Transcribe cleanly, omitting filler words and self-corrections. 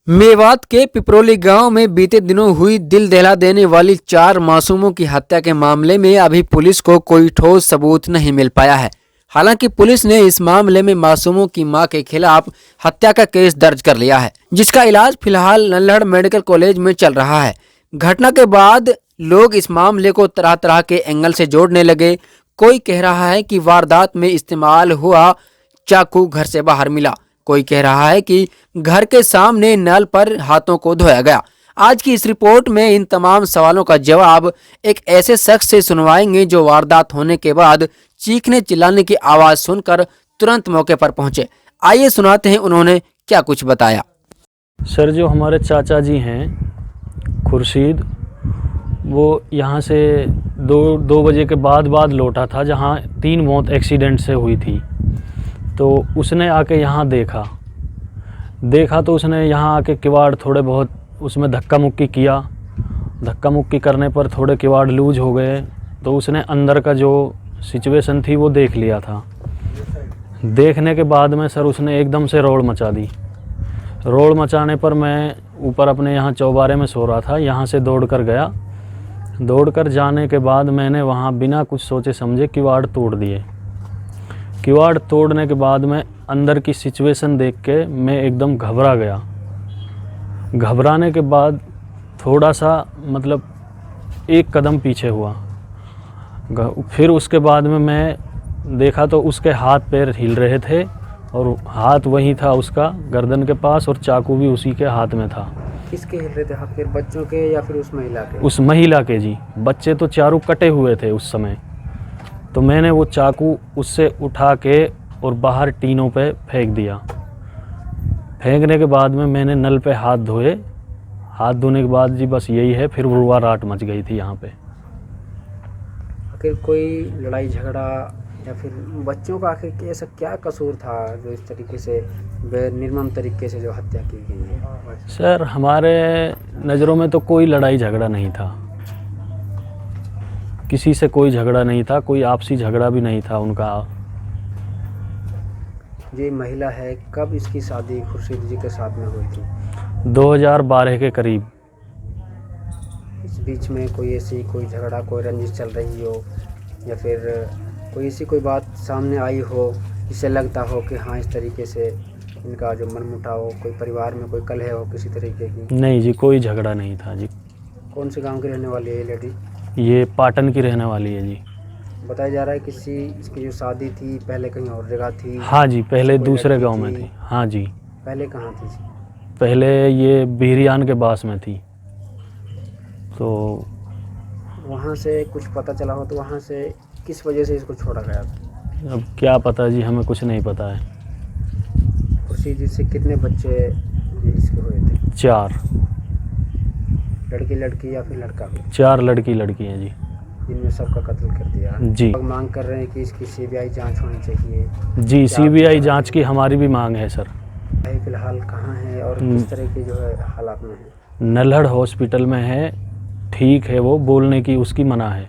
मेवात के पिपरोली गांव में बीते दिनों हुई दिल दहला देने वाली 4 मासूमों की हत्या के मामले में अभी पुलिस को कोई ठोस सबूत नहीं मिल पाया है। हालांकि पुलिस ने इस मामले में मासूमों की मां के खिलाफ हत्या का केस दर्ज कर लिया है, जिसका इलाज फिलहाल नल्हड़ मेडिकल कॉलेज में चल रहा है। घटना के बाद लोग इस मामले को तरह तरह के एंगल से जोड़ने लगे। कोई कह रहा है कि वारदात में इस्तेमाल हुआ चाकू घर से बाहर मिला, कोई कह रहा है कि घर के सामने नल पर हाथों को धोया गया। आज की इस रिपोर्ट में इन तमाम सवालों का जवाब एक ऐसे शख्स से सुनवाएंगे जो वारदात होने के बाद चीखने चिल्लाने की आवाज सुनकर तुरंत मौके पर पहुंचे। आइए सुनाते हैं उन्होंने क्या कुछ बताया। सर, जो हमारे चाचा जी हैं खुर्शीद, वो यहाँ से दो बजे के बाद लौटा था, जहाँ 3 मौत एक्सीडेंट से हुई थी। तो उसने आके यहाँ देखा तो उसने यहाँ आके किवाड़ थोड़े बहुत उसमें धक्का मुक्की किया। धक्का मुक्की करने पर थोड़े किवाड़ लूज हो गए, तो उसने अंदर का जो सिचुएशन थी वो देख लिया था। देखने के बाद में सर उसने एकदम से रोड़ मचा दी। रोड़ मचाने पर मैं ऊपर अपने यहाँ चौबारे में सो रहा था, यहाँ से दौड़ कर गया। दौड़ कर जाने के बाद मैंने वहाँ बिना कुछ सोचे समझे किवाड़ तोड़ दिए। किवाड़ तोड़ने के बाद में अंदर की सिचुएशन देख के मैं एकदम घबरा गया। घबराने के बाद थोड़ा सा मतलब एक कदम पीछे हुआ। फिर उसके बाद में मैं देखा तो उसके हाथ पैर हिल रहे थे, और हाथ वहीं था उसका गर्दन के पास, और चाकू भी उसी के हाथ में था। किसके हिल रहे थे हाथ पैर, बच्चों के या फिर उस महिला के? उस महिला के जी। बच्चे तो चारों कटे हुए थे उस समय। तो मैंने वो चाकू उससे उठा के और बाहर टीनों पे फेंक दिया। फेंकने के बाद में मैंने नल पे हाथ धोए। हाथ धोने के बाद जी बस यही है, फिर रुआराट मच गई थी यहाँ पे। आखिर कोई लड़ाई झगड़ा या फिर बच्चों का आखिर ऐसा क्या कसूर था जो इस तरीके से निर्मम तरीके से जो हत्या की गई है? सर, हमारे नज़रों में तो कोई लड़ाई झगड़ा नहीं था, किसी से कोई झगड़ा नहीं था, कोई आपसी झगड़ा भी नहीं था उनका। ये महिला है, कब इसकी शादी खुर्शीद जी के साथ में हुई थी? 2012 के करीब। इस बीच में कोई ऐसी कोई झगड़ा, कोई रंजिश चल रही हो, या फिर कोई ऐसी कोई बात सामने आई हो जिससे लगता हो कि हाँ इस तरीके से इनका जो मनमुटाव हो, कोई परिवार में कोई कलह हो किसी तरीके की? नहीं जी, कोई झगड़ा नहीं था जी। कौन से गांव की रहने वाली है ये लेडी? ये पाटन की रहने वाली है जी। बताया जा रहा है किसी इसकी जो शादी थी पहले कहीं और जगह थी? हाँ जी, पहले दूसरे गांव में थी। हाँ जी। पहले कहाँ थी? पहले ये बिहरियान के पास में थी। तो वहाँ से कुछ पता चला हो तो वहाँ से किस वजह से इसको छोड़ा गया? अब क्या पता जी, हमें कुछ नहीं पता है। खुर्शीद जी से कितने बच्चे इसके हुए थे? 4। लड़की लड़की या फिर लड़का? 4 लड़की हैं जी। जिनमें सबका कत्ल कर दिया जी। लोग मांग कर रहे हैं कि इसकी सीबीआई जांच होनी चाहिए। जी, सीबीआई जांच की हमारी भी मांग है सर। फिलहाल कहाँ है और किस तरह की जो है हालात में है? नल्हड़ हॉस्पिटल में है, ठीक है, वो बोलने की उसकी मना है।